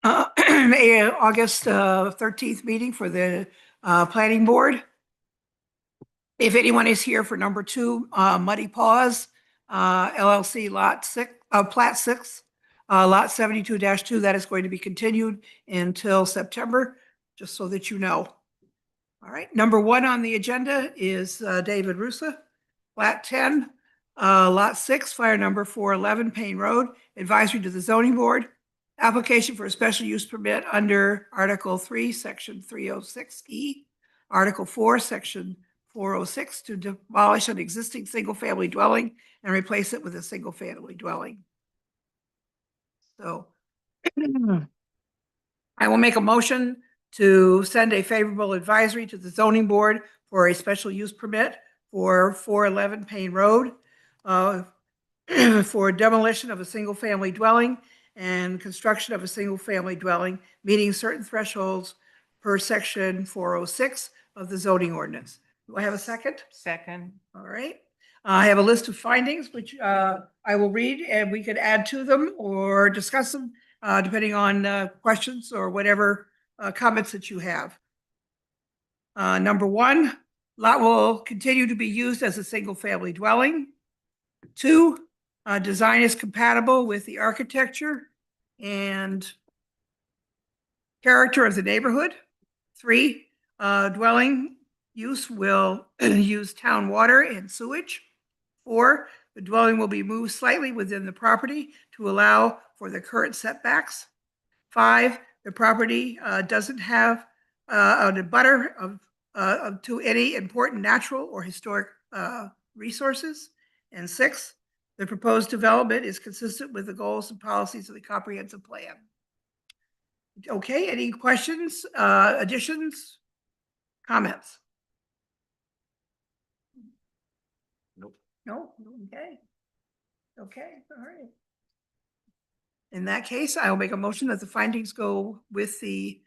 August 13th meeting for the planning board. If anyone is here for number 2, Muddy Paws, LLC Plat 6, Lot 72-2, that is going to be continued until September, just so that you know. All right, number 1 on the agenda is David Russa, Plat 10, Lot 6, fire number 411, Payne Road, advisory to the zoning board. Application for a special use permit under Article 3, Section 306E, Article 4, Section 406 to demolish an existing single-family dwelling and replace it with a single-family dwelling. So I will make a motion to send a favorable advisory to the zoning board for a special use permit for 411 Payne Road for demolition of a single-family dwelling and construction of a single-family dwelling, meeting certain thresholds per section 406 of the zoning ordinance. Do I have a second? Second. All right. I have a list of findings, which I will read, and we could add to them or discuss them, depending on questions or whatever comments that you have. Number 1, lot will continue to be used as a single-family dwelling. 2, design is compatible with the architecture and character of the neighborhood. 3, dwelling use will use town water and sewage. 4, the dwelling will be moved slightly within the property to allow for the current setbacks. 5, the property doesn't have an abutter to any important natural or historic resources. And 6, the proposed development is consistent with the goals and policies of the comprehensive plan. Okay, any questions, additions, comments? Nope. No? Okay. Okay, all right. In that case, I will make a motion that the findings go with the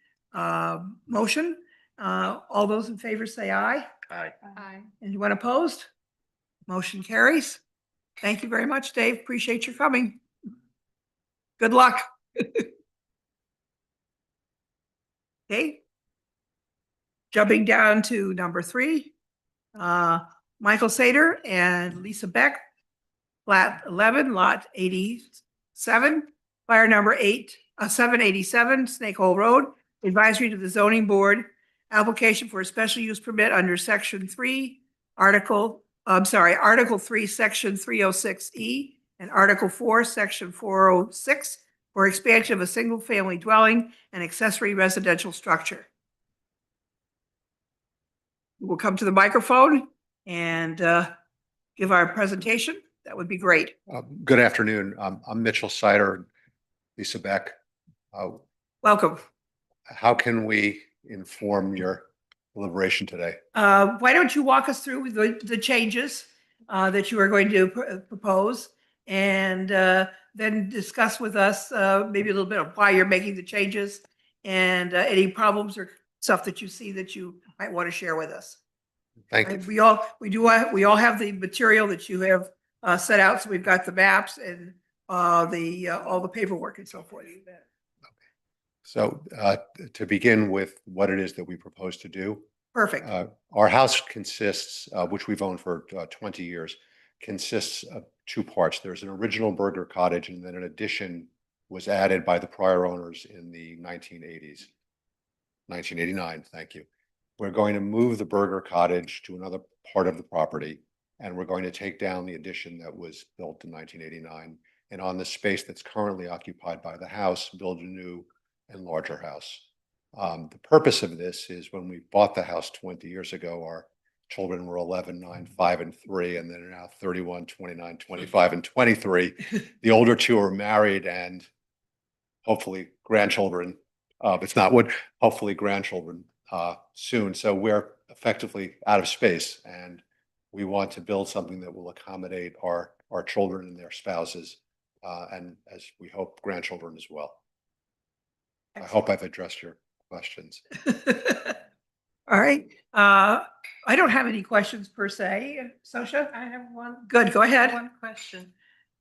motion. All those in favor say aye. Aye. Aye. Anyone opposed? Motion carries. Thank you very much, Dave. Appreciate your coming. Good luck. Okay. Jumping down to number 3, Michael Sater and Lisa Beck, Plat 11, Lot 87, fire number 787, Snake Hole Road, advisory to the zoning board, application for a special use permit under Section 3, Article 3, Section 306E, and Article 4, Section 406, for expansion of a single-family dwelling and accessory residential structure. We'll come to the microphone and give our presentation. That would be great. Good afternoon. I'm Mitchell Sider, Lisa Beck. Welcome. How can we inform your deliberation today? Why don't you walk us through the changes that you are going to propose, and then discuss with us maybe a little bit of why you're making the changes and any problems or stuff that you see that you might want to share with us. Thank you. We all have the material that you have set out. So we've got the maps and all the paperwork and so forth. So to begin with what it is that we propose to do. Perfect. Our house consists, which we've owned for 20 years, consists of 2 parts. There's an original burger cottage, and then an addition was added by the prior owners in the 1980s. 1989, thank you. We're going to move the burger cottage to another part of the property, and we're going to take down the addition that was built in 1989. And on the space that's currently occupied by the house, build a new and larger house. The purpose of this is when we bought the house 20 years ago, our children were 11, 9, 5, and 3, and they're now 31, 29, 25, and 23. The older 2 are married and hopefully grandchildren. It's not wood, hopefully grandchildren soon. So we're effectively out of space, and we want to build something that will accommodate our children and their spouses, and as we hope, grandchildren as well. I hope I've addressed your questions. All right. I don't have any questions per se. Sosha? I have one. Good, go ahead. One question.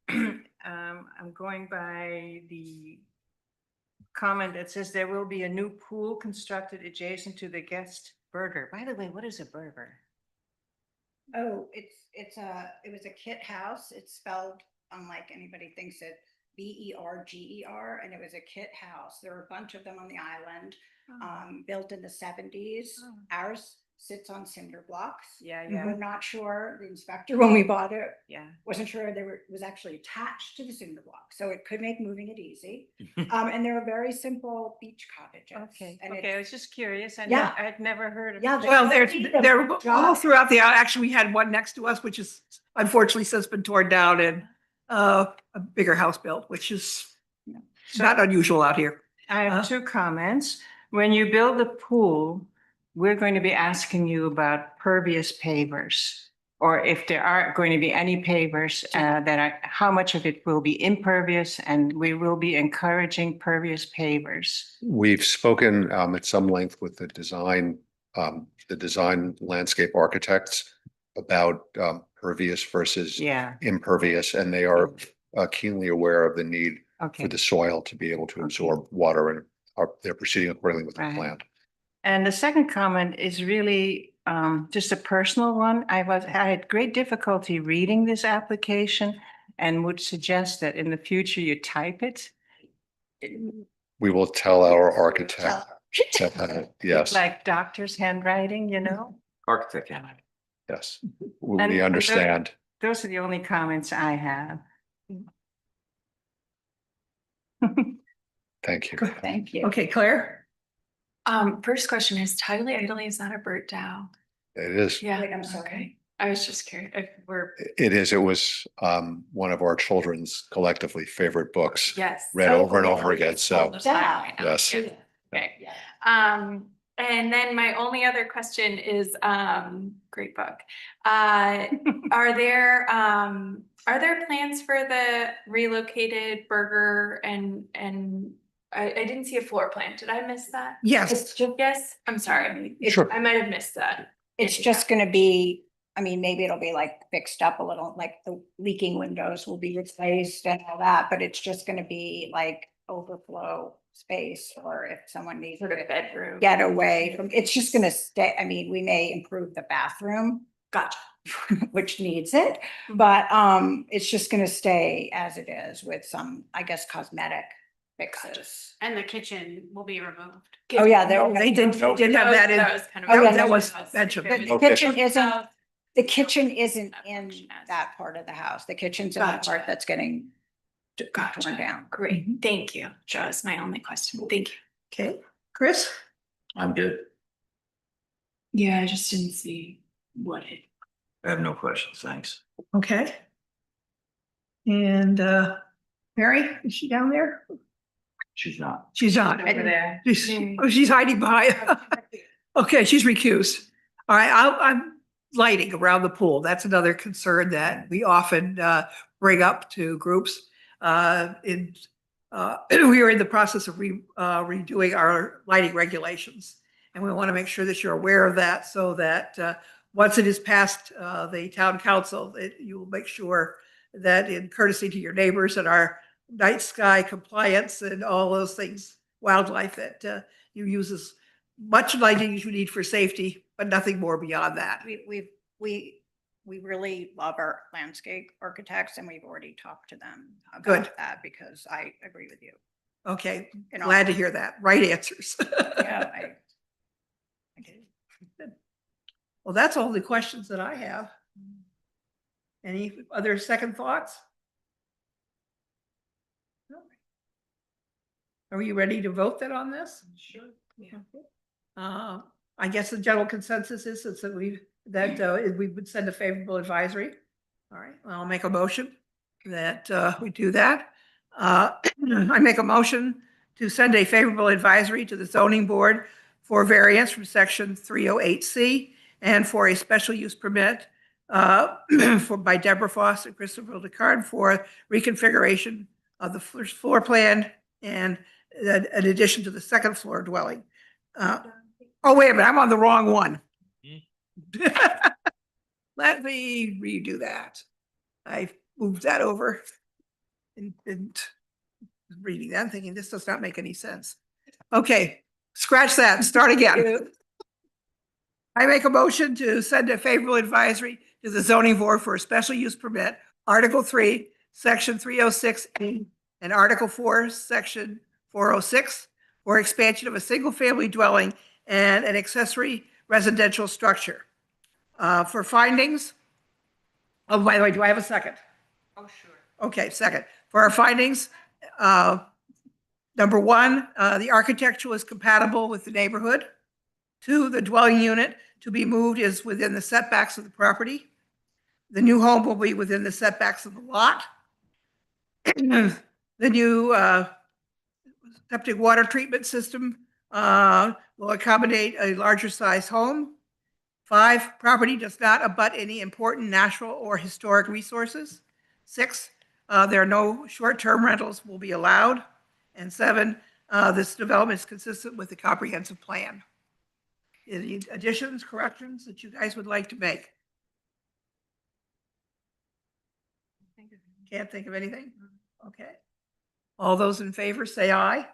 I'm going by the comment that says there will be a new pool constructed adjacent to the guest burger. By the way, what is a burger? Oh, it was a kit house. It's spelled unlike anybody thinks it, Berger, and it was a kit house. There were a bunch of them on the island, built in the 70s. Oh. Ours sits on cinder blocks. Yeah, We're not sure, the inspector, when we bought it, yeah. wasn't sure it was actually attached to the cinder block, so it could make moving it easy. And they're very simple beach cottages. Okay, And okay, I was just curious. Yeah. I'd never heard of. Yeah, it. Well, Need a they're all job. throughout the, actually, we had one next to us, which is unfortunately since been torn down and a bigger house built, which is So- not unusual out here. I have two comments. When you build the pool, we're going to be asking you about pervious pavers. Or if there are going to be any pavers how much of it will be impervious, and we will be encouraging pervious pavers. We've spoken at some length with the design landscape architects about pervious versus Yeah, impervious, and they are keenly aware of the need for okay. the soil to be able to absorb water, and they're proceeding accordingly with the Right. plan. And the second comment is really just a personal one. I had great difficulty reading this application and would suggest that in the future you type it. We will tell our architect, yes, Like doctor's handwriting, you know? Architect, yeah. yes, And- we understand. Those are the only comments I have. Thank you. Thank you. Okay, Claire? First question is Tidally Idly, is that a Burt Dow? It is. Yeah. Wait, I'm sorry. Okay. I was just curious if we're, It is. It was one of our children's collectively favorite books, yes. read over and over again. All So the time right now. yes. Yeah. Okay. Yeah. And then my only other question is, great book. Are there plans for the relocated burger and I didn't see a floor plan. Did I miss that? Yes. It's just, Yes, I'm sorry. Sure. I might have missed that. it's just gonna be, I mean, maybe it'll be like fixed up a little, like the leaking windows will be replaced and all that, but it's just gonna be like overflow space, or if someone needs Sort of to bedroom. get away from, it's just gonna stay, I mean, we may improve the bathroom, Gotcha. which needs it, but it's just gonna stay as it is with some, I guess, cosmetic fixes. And the kitchen will be removed. Oh, yeah, there, They did have that in, That was kind of. Oh, yeah, that was mentioned. the Okay. kitchen isn't, So- the kitchen isn't That in function as- that part of the house. The kitchen's in the Gotcha. part that's getting torn Gotcha. down. Great, thank you. That was my only question. Thank you. okay, Chris? I'm good. Yeah, I just didn't see what it. I have no questions. Thanks. Okay. And Mary, is she down there? She's not. She's not. Over there. She's hiding behind. Okay, she's recused. All right, I'm lighting around the pool. That's another concern that we often bring up to groups. We are in the process of redoing our lighting regulations. And we want to make sure that you're aware of that, so that once it is passed the town council, that you will make sure that in courtesy to your neighbors and our night sky compliance and all those things, wildlife, that you use as much lighting as you need for safety, but nothing more beyond that. We really love our landscape architects, and we've already talked to them Good. about that, because I agree with you. Okay, You know, glad to hear that. Right answers. Yeah, Okay. Good. Well, that's all the questions that I have. Any other second thoughts? No. Are you ready to vote then on this? Sure. Yeah. I guess the general consensus is that we would send a favorable advisory. All right, I'll make a motion that we do that. I make a motion to send a favorable advisory to the zoning board for variance from section 308C and for a special use permit by Deborah Foss and Christopher Descartes for reconfiguration of the first floor plan and an addition to the second floor dwelling. Oh, wait a minute, I'm on the wrong one. Let me redo that. I moved that over. And reading that, thinking this does not make any sense. Okay, scratch that, start again. I make a motion to send a favorable advisory to the zoning board for a special use permit, Article 3, Section 306, and Article 4, Section 406, for expansion of a single-family dwelling and an accessory residential structure. For findings, oh, by the way, do I have a second? Oh, sure. Okay, second. For our findings, number one, the architecture is compatible with the neighborhood. Two, the dwelling unit to be moved is within the setbacks of the property. The new home will be within the setbacks of the lot. The new septic water treatment system will accommodate a larger size home. 5, property does not abut any important natural or historic resources. 6, there are no short-term rentals will be allowed. And 7, this development is consistent with the comprehensive plan. Any additions, corrections that you guys would like to make? Can't think of anything? Okay. All those in favor say aye.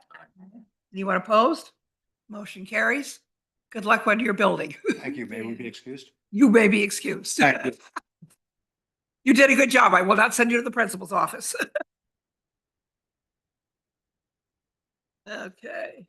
Anyone opposed? Motion carries. Good luck when you're building. Thank you. May we be excused? You may be excused. Thank you. You did a good job. I will not send you to the principal's office. Okay.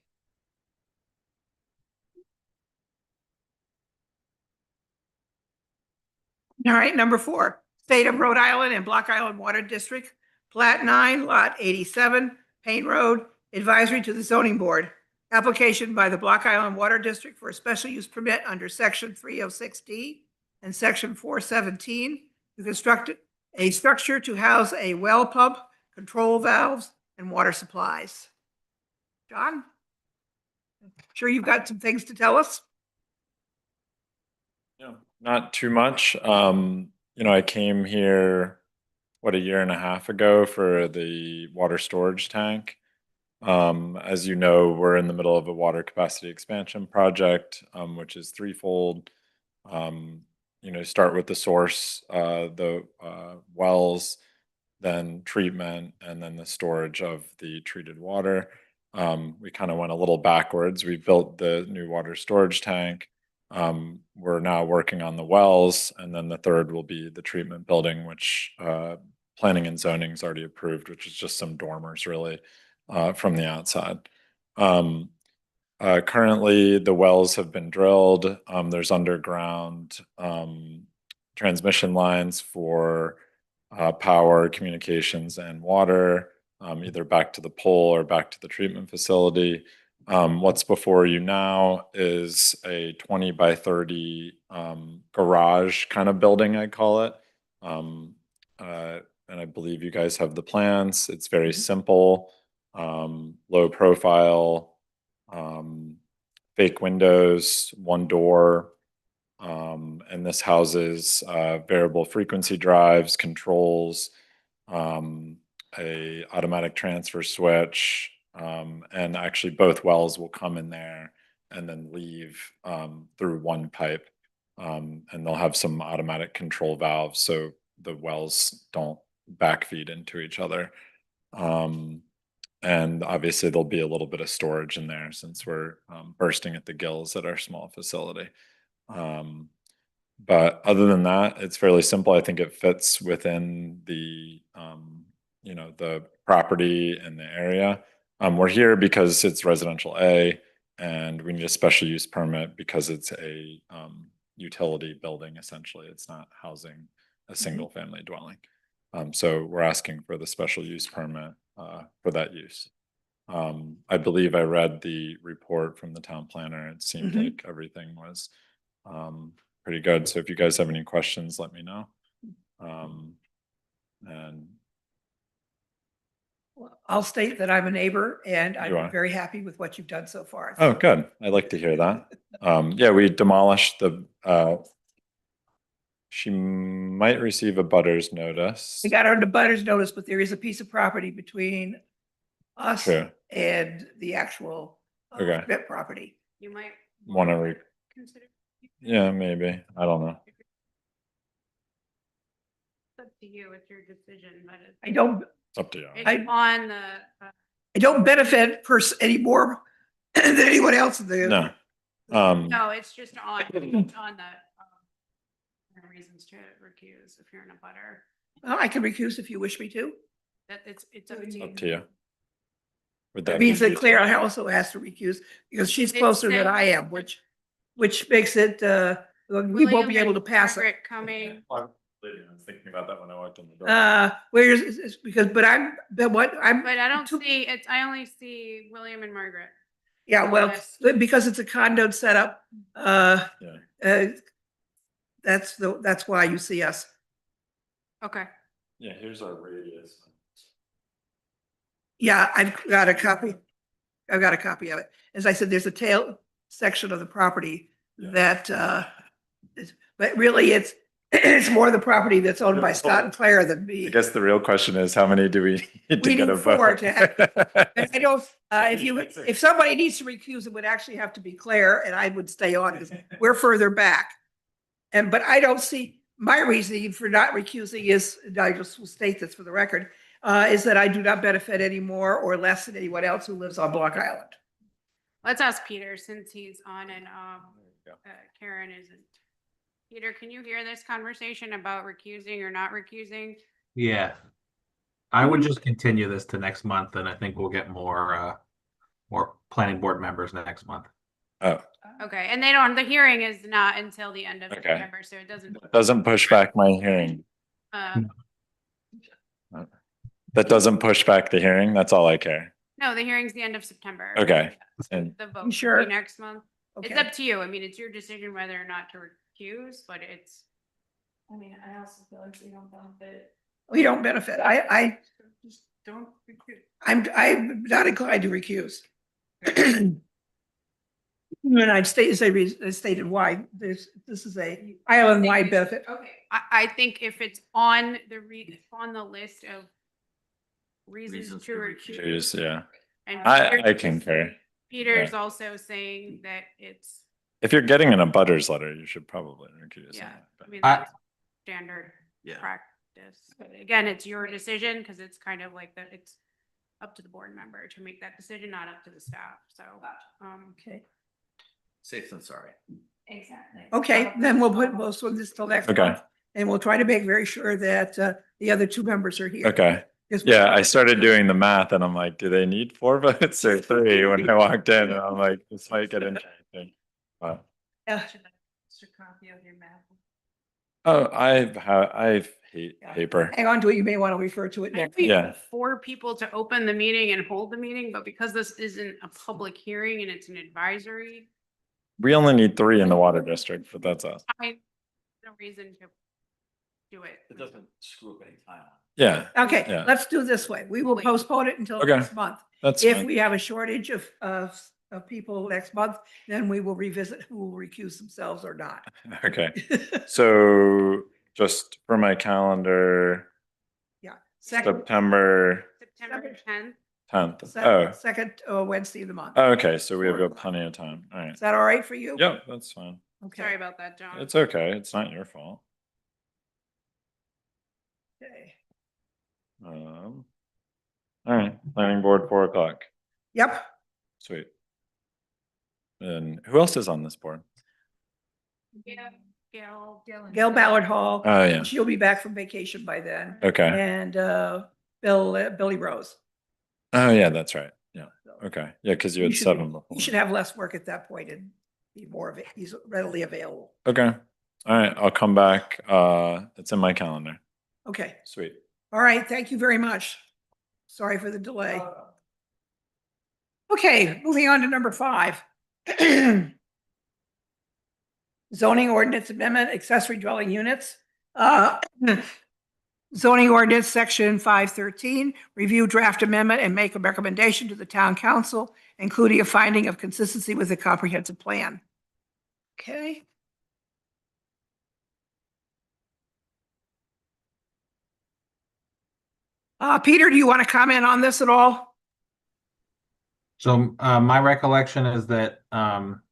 All right, number 4, State of Rhode Island and Block Island Water District, Plat 9, Lot 87, Payne Road, advisory to the zoning board. Application by the Block Island Water District for a special use permit under Section 306D and Section 417 to construct a structure to house a well pump, control valves, and water supplies. John? Sure you've got some things to tell us? No, not too much. I came here, a year and a half ago for the water storage tank. As you know, we're in the middle of a water capacity expansion project, which is threefold. Start with the source, the wells, then treatment, and then the storage of the treated water. We kind of went a little backwards. We built the new water storage tank. We're now working on the wells, and then the third will be the treatment building, which planning and zoning is already approved, which is just some dormers really from the outside. Currently, the wells have been drilled. There's underground transmission lines for power, communications, and water, either back to the pole or back to the treatment facility. What's before you now is a 20 by 30 garage kind of building, I call it. And I believe you guys have the plans. It's very simple, low profile, fake windows, one door. And this houses variable frequency drives, controls, a automatic transfer switch, and actually both wells will come in there and then leave through one pipe. And they'll have some automatic control valves so the wells don't backfeed into each other. And obviously there'll be a little bit of storage in there since we're bursting at the gills at our small facility. But other than that, it's fairly simple. I think it fits within the the property and the area. We're here because it's residential A, and we need a special use permit because it's a utility building. Essentially, it's not housing a single family dwelling. So we're asking for the special use permit for that use. I believe I read the report from the town planner. It seemed like everything was pretty good. So if you guys have any questions, let me know. And I'll state that I'm a neighbor and You are? I'm very happy with what you've done so far. oh, good. I'd like to hear that. Yeah, we demolished the. She might receive a butters notice. We got on the butters notice, but there is a piece of property between us Sure. and the actual Okay. Schmidt property. You might Want to consider. Yeah, maybe. I don't know. It's up to you, it's your decision, but I don't, It's up to you. it's I- on the I don't benefit any more than anyone else in the. No. No, it's just on the reasons to recuse if you're in a butter. Well, I can recuse if you wish me to. That it's up to you. Up to you. Would That that means be- that Claire also has to recuse because she's It's closer than the- I am, which makes it, we won't be William able to and pass it. Margaret Coming. I was thinking about that when I walked in the door. Where's, because, but I'm, but what, I'm. But I don't too- see, I only see William and Margaret. Yeah, well, Yes. because it's a condoed setup, Yeah. that's why you see us. Okay. Yeah, here's our radius. Yeah, I've got a copy. I've got a copy of it. As I said, there's a tail section of the property Yeah. that, but really it's more the property that's owned by Scott and Claire than me. I guess the real question is, how many do we need to We get need a four vote? And I don't, if somebody needs to recuse, it would actually have to be Claire and I would stay on because we're further back. But I don't see, my reasoning for not recusing is, I just will state this for the record, is that I do not benefit any more or less than anyone else who lives on Block Island. Let's ask Peter since he's on and There you go. Karen isn't. Peter, can you hear this conversation about recusing or not recusing? Yeah. I would just continue this to next month and I think we'll get more planning board members next month. Oh, Okay, and the hearing is not until the end of Okay. September, so it doesn't. doesn't push back my hearing. um, That doesn't push back the hearing. That's all I care. No, the hearing's the end of September. Okay. And The vote Sure. will be next month. It's Okay. up to you. I mean, it's your decision whether or not to recuse, but it's. I mean, I also feel like we don't benefit. We don't benefit. Just don't recuse. I'm not inclined to recuse. And I stated why this is a island-wide benefit. Okay, I think if it's on on the list of reasons Reasons to to recuse. choose, yeah. and I Peter's- concur. Peter's also saying that it's, If you're getting in a butters letter, you should probably recuse. yeah, on it, but- I mean, I- that's standard Yeah. practice. But again, it's your decision because it's kind of like that, it's up to the board member to make that decision, not up to the staff, so. Okay, Safe than sorry. Exactly. okay, then we'll swing this till next Okay. month. And we'll try to make very sure that the other two members are here. Okay. Because- Yeah, I started doing the math and I'm like, do they need 4 votes or 3 when I walked in? And I'm like, this might get interesting. But, Yeah. Extra copy of your map. oh, I hate Yeah. paper. Hang on to it, you may want to refer to it I next. think Yeah. 4 people to open the meeting and hold the meeting, but because this isn't a public hearing and it's an advisory, We only need 3 in the water district, but that's us. no reason to do it. It doesn't screw up any time. Yeah, Okay, Yeah. let's do this way. We will Wait. postpone it until Okay. next month. that's If fine. we have a shortage of people next month, then we will revisit who will recuse themselves or not. Okay. So just for my calendar, Yeah, second, September September 10th. 10th. Oh, second Wednesday of the month. okay. So we have got plenty of time. All right. Is that all right for you? Yep, that's fine. Okay. Sorry about that, John. It's okay. It's not your fault. Okay. All right, planning board, 4:00. Yep, Sweet. And who else is on this board? Yeah, Gail. Gail Ballard Hall. Oh, yeah. She'll be back from vacation by then. Okay. And Billy Rose. Oh, yeah, that's right. Yeah. So Okay. Yeah, because you You had should- 7 before. He should have less work at that point and be more of it. He's readily available. Okay. All right. I'll come back. It's in my calendar. Okay. Sweet. All right. Thank you very much. Sorry for the delay. Okay, moving on to number 5. Zoning ordinance amendment, accessory dwelling units. Zoning ordinance, section 513, review draft amendment and make a recommendation to the town council, including a finding of consistency with the comprehensive plan. Okay. Peter, do you want to comment on this at all? So my recollection is that I'm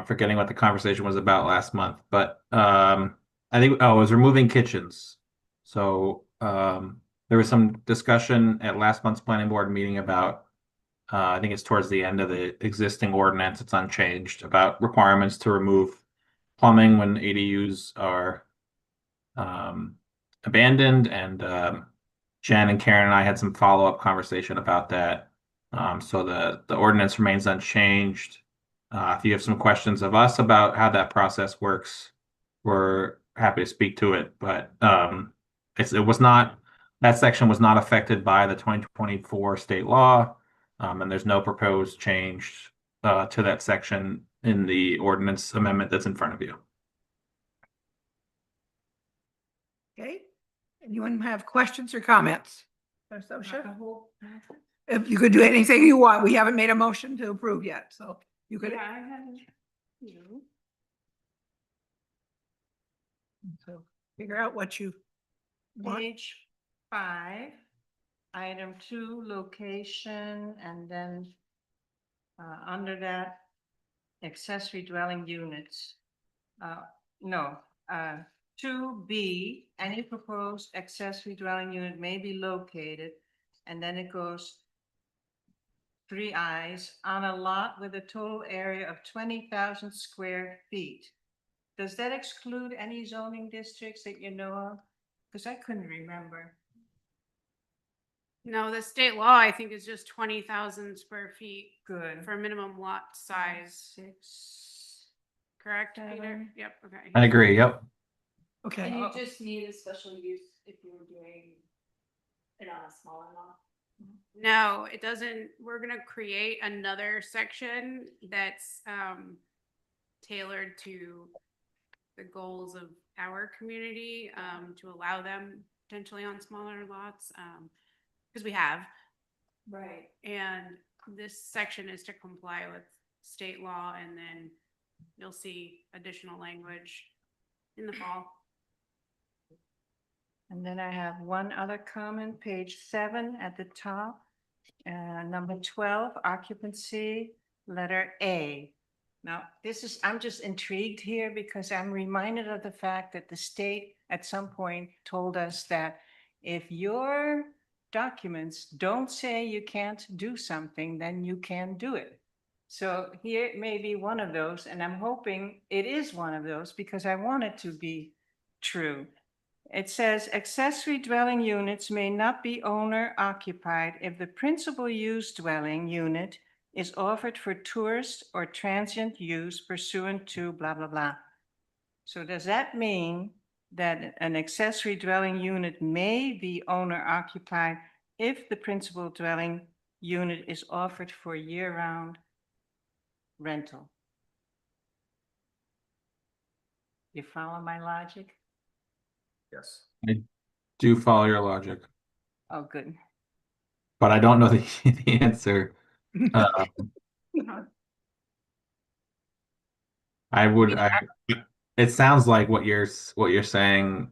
forgetting what the conversation was about last month, but I think it was removing kitchens. So there was some discussion at last month's planning board meeting about, I think it's towards the end of the existing ordinance, it's unchanged, about requirements to remove plumbing when ADUs are abandoned, and Jen and Karen and I had some follow-up conversation about that. So the ordinance remains unchanged. If you have some questions of us about how that process works, we're happy to speak to it, but that section was not affected by the 2024 state law, and there's no proposed change to that section in the ordinance amendment that's in front of you. Okay, anyone have questions or comments? Ms. Osha? If you could do anything you want, we haven't made a motion to approve yet, so you could. So figure out what you want. Page 5, item 2, location, and then under that, accessory dwelling units. No, 2B, any proposed accessory dwelling unit may be located, and then it goes 3 I's on a lot with a total area of 20,000 square feet. Does that exclude any zoning districts that you know of? Because I couldn't remember. No, the state law, I think, is just 20,000 square feet Good. for minimum lot size, 6. correct, Peter? Seven. Yep, okay. I agree, yep. Okay, you just need a special use if you were doing it on a smaller lot. No, it doesn't. We're gonna create another section that's tailored to the goals of our community, to allow them potentially on smaller lots, because we have. Right. And this section is to comply with state law, and then you'll see additional language in the fall. And then I have one other comment, page 7 at the top. Number 12, occupancy, letter A. Now, I'm just intrigued here because I'm reminded of the fact that the state at some point told us that if your documents don't say you can't do something, then you can do it. So here it may be one of those, and I'm hoping it is one of those because I want it to be true. It says accessory dwelling units may not be owner occupied if the principal use dwelling unit is offered for tourist or transient use pursuant to blah, blah, blah. So does that mean that an accessory dwelling unit may be owner occupied if the principal dwelling unit is offered for year-round rental? You follow my logic? Yes. I do follow your logic, Oh, good. but I don't know the answer. It sounds like what you're saying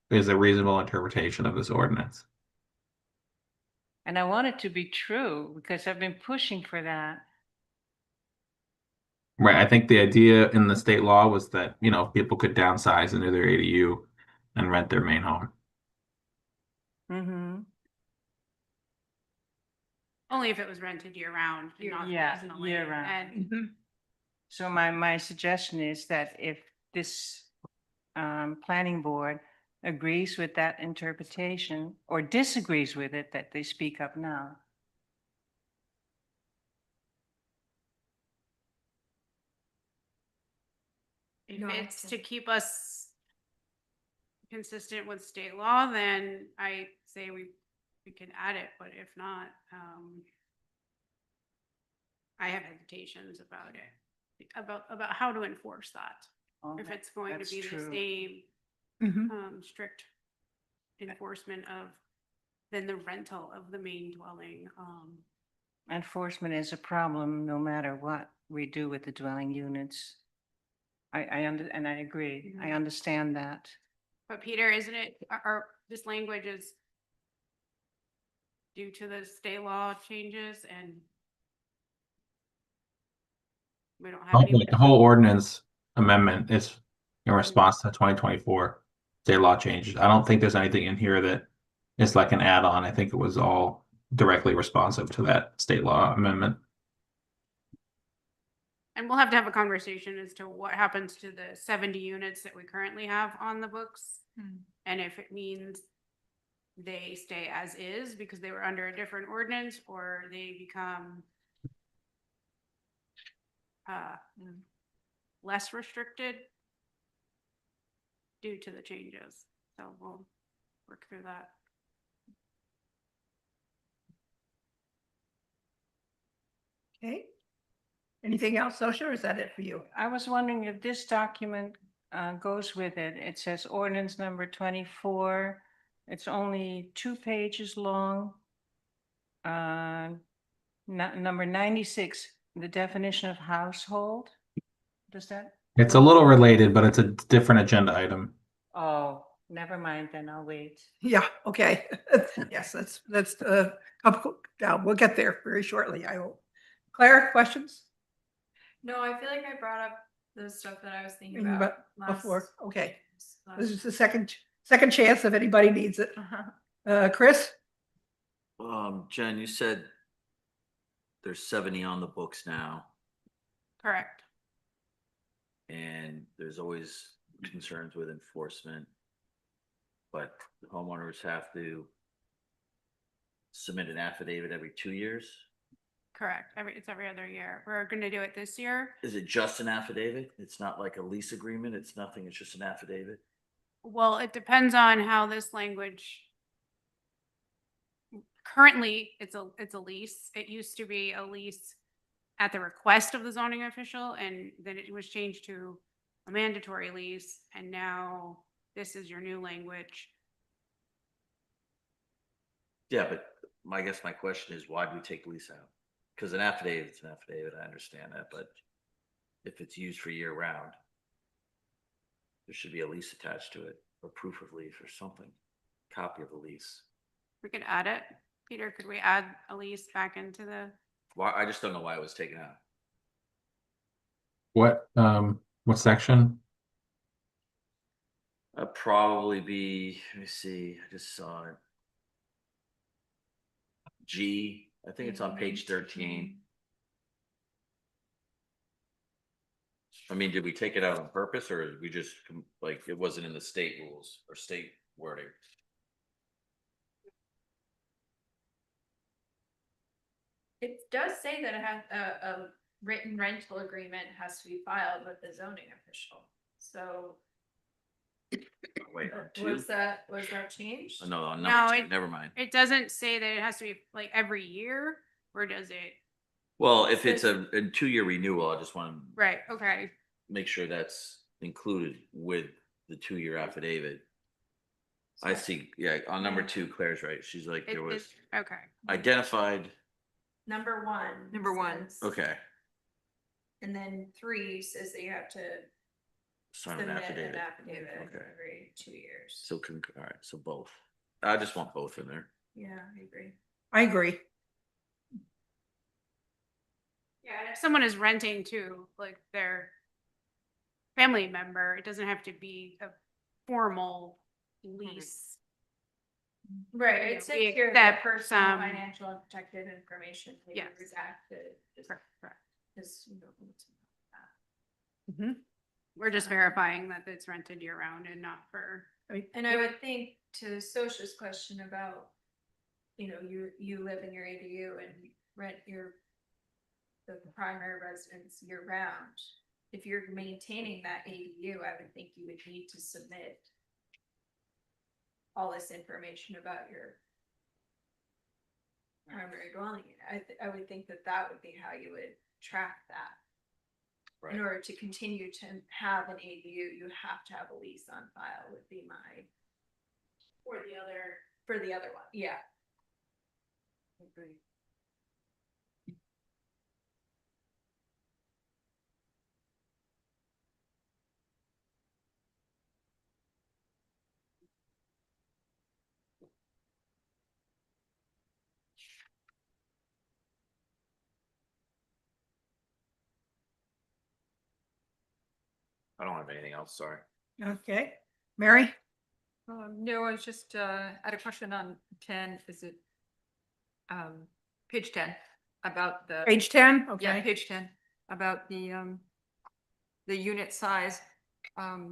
is a reasonable interpretation of this ordinance. And I want it to be true because I've been pushing for that. Right. I think the idea in the state law was that, people could downsize into their ADU and rent their main home. Mm-hmm. Only if it was rented year round. And not Yeah, seasonally. year round. And Mhm. So my suggestion is that if this planning board agrees with that interpretation or disagrees with it, that they speak up now. if No, I it's to see. keep us consistent with state law, then I say we can add it, but if not, I have hesitations about it, about how to enforce that. Oh, If it's going to that's be the true. same Mhm. strict enforcement than the rental of the main dwelling. Enforcement is a problem no matter what we do with the dwelling units. And I agree. I Mhm. understand that. But Peter, isn't it, this language is due to the state law changes and we don't have any. The whole ordinance amendment is in response to 2024 state law changes. I don't think there's anything in here that is like an add-on. I think it was all directly responsive to that state law amendment. And we'll have to have a conversation as to what happens to the 70 units that we currently have on the books. And if it means they stay as is because they were under a different ordinance, or they become less restricted due to the changes. So we'll work through that. Okay. Anything else, Sosha, or is that it for you? I was wondering if this document goes with it. It says ordinance number 24. It's only 2 pages long. Number 96, the definition of household. Does that? It's a little related, but it's a different agenda item. Oh, never mind, then I'll wait. Yeah, okay. Yes, that's we'll get there very shortly, I hope. Claire, questions? No, I feel like I brought up the stuff that I was thinking Thinking about Before, okay. last- This is the second chance if anybody needs it. Chris? Jen, you said there's 70 on the books now, Correct. and there's always concerns with enforcement. But the homeowners have to submit an affidavit every 2 years. Correct. It's every other year. We're gonna do it this year. Is it just an affidavit? It's not like a lease agreement? It's nothing, it's just an affidavit? Well, it depends on how this language. Currently, it's a lease. It used to be a lease at the request of the zoning official, and then it was changed to a mandatory lease, and now this is your new language. Yeah, but I guess my question is, why do we take the lease out? Because an affidavit is an affidavit, I understand that, but if it's used for year round, there should be a lease attached to it, or proof of lease or something, copy of the lease. We could add it. Peter, could we add a lease back into the? Why, I just don't know why it was taken out. What section? Probably be, let me see, I just saw it. G, I think it's on page 13. I mean, did we take it out on purpose, or we just, like, it wasn't in the state rules or state wording? It does say that it has a written rental agreement has to be filed with the zoning official. So Wait, on two? was that changed? Oh, no, on No, number two, it- never mind. It doesn't say that it has to be like every year, or does it? Well, if it's a 2-year renewal, I just want to Right, okay. make sure that's included with the 2-year affidavit. I see, yeah, on number 2, Claire's right. She's like, there was Okay. identified, Number one. Number one. says- okay, And then 3 says that you have to sign submit an an affidavit. affidavit Okay. every 2 years. So, all right, so both. I just want both in there. Yeah, I agree. I agree. Yeah, and if someone is renting to like their family member, it doesn't have to be a formal lease. Right, You it know, says we here that accept personal, some- financial, and protected information may be Yes. redacted. Correct. Because you don't need to know that. We're just verifying that it's rented year round and not for. And I would think to Sosha's question about, you live in your ADU and rent the primary residence year round. If you're maintaining that ADU, I would think you would need to submit all this information about your primary dwelling unit. I would think that would be how you would track that. Right. In order to continue to have an ADU, you have to have a lease on file would be my. For the other one, yeah. Agree. I don't have anything else, sorry. Okay. Mary? No, I was just, had a question on 10, is it, page 10, about the. Page 10, Yeah, okay. page 10, about the unit size. How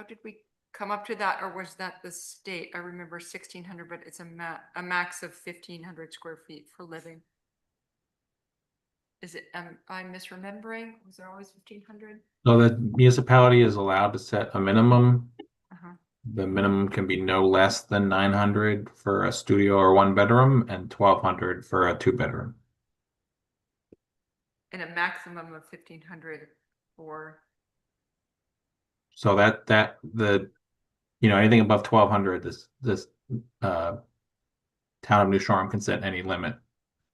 did we come up to that, or was that the state? I remember 1,600, but it's a max of 1,500 square feet for living. Is it, am I misremembering? Was there always 1,500? So the municipality is allowed to set a minimum. Uh-huh. The minimum can be no less than 900 for a studio or one bedroom and 1,200 for a two bedroom. And a maximum of 1,500 for. So anything above 1,200, this town of New Shoreham can set any limit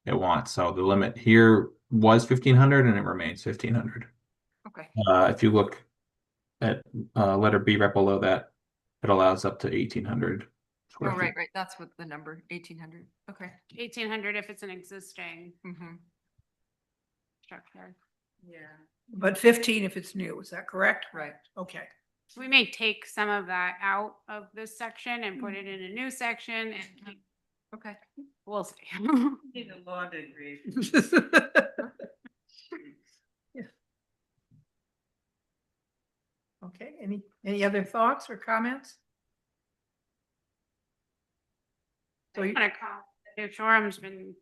it wants. So the limit here was 1,500 and it remains 1,500. Okay. If you look at letter B right below that, it allows up to 1,800 Oh, square feet. right. That's what the number, 1,800. Okay. 1,800 if it's an existing Mm-hmm. structure. Yeah. But 15 if it's new, is that correct? Right. Okay. We may take some of that out of this section and put it in a new section and keep- Okay. we'll see. Need a law degree. Okay, any other thoughts or comments? So you, New Shoreham's been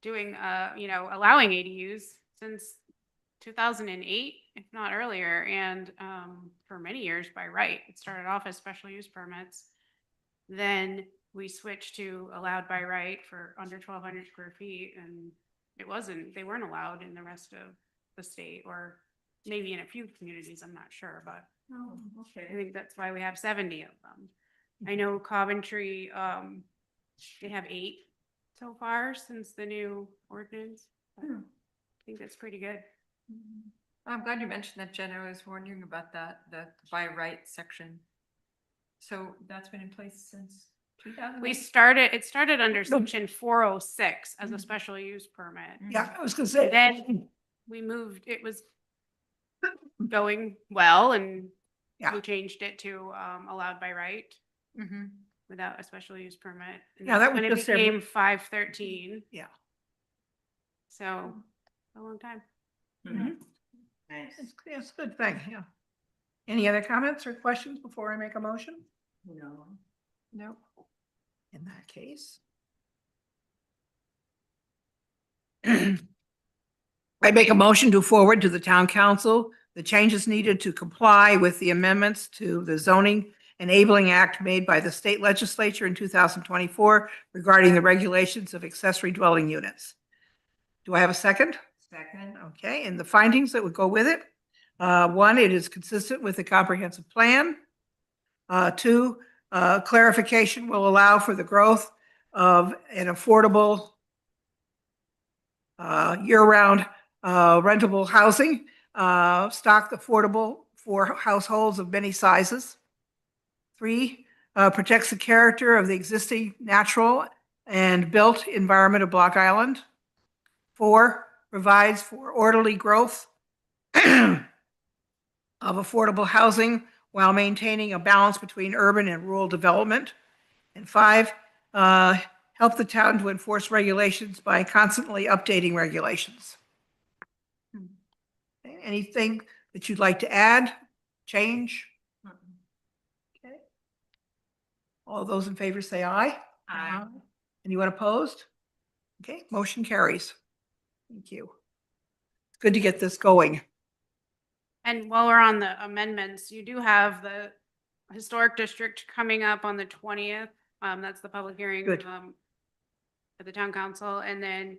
doing, allowing ADUs since 2008, if not earlier, and for many years by right. It started off as special use permits. Then we switched to allowed by right for under 1,200 square feet, and they weren't allowed in the rest of the state, or maybe in a few communities, I'm not sure, but I think that's why we have 70 of them. I know Coventry, they have 8 so far since the new ordinance. I think that's pretty good. I'm glad you mentioned that, Jen. I was wondering about that, the by right section. So that's been in place since 2000? It started under section 406 as a special use permit. yeah, I was gonna say. Then we moved, it was going well, and Yeah. we changed it to allowed by right Mm-hmm. without a special use permit. And Yeah, that that's was when it just every- became 513. Yeah. So a long time. Mhm. Nice. It's a good thing, yeah. Any other comments or questions before I make a motion? No. No. In that case. I make a motion to forward to the town council the changes needed to comply with the amendments to the zoning enabling act made by the state legislature in 2024 regarding the regulations of accessory dwelling units. Do I have a second? Second. Okay, and the findings that would go with it. 1, it is consistent with the comprehensive plan. 2, clarification will allow for the growth of an affordable year-round rentable housing, stock affordable for households of many sizes. 3, protects the character of the existing natural and built environment of Block Island. 4, provides for orderly growth of affordable housing while maintaining a balance between urban and rural development. And 5, help the town to enforce regulations by constantly updating regulations. Okay, anything that you'd like to add, change? Okay. All those in favor say aye. Aye. Anyone opposed? Okay, motion carries. Thank you. It's good to get this going. And while we're on the amendments, you do have the historic district coming up on the 20th. That's the public hearing. Good. At the town council, and then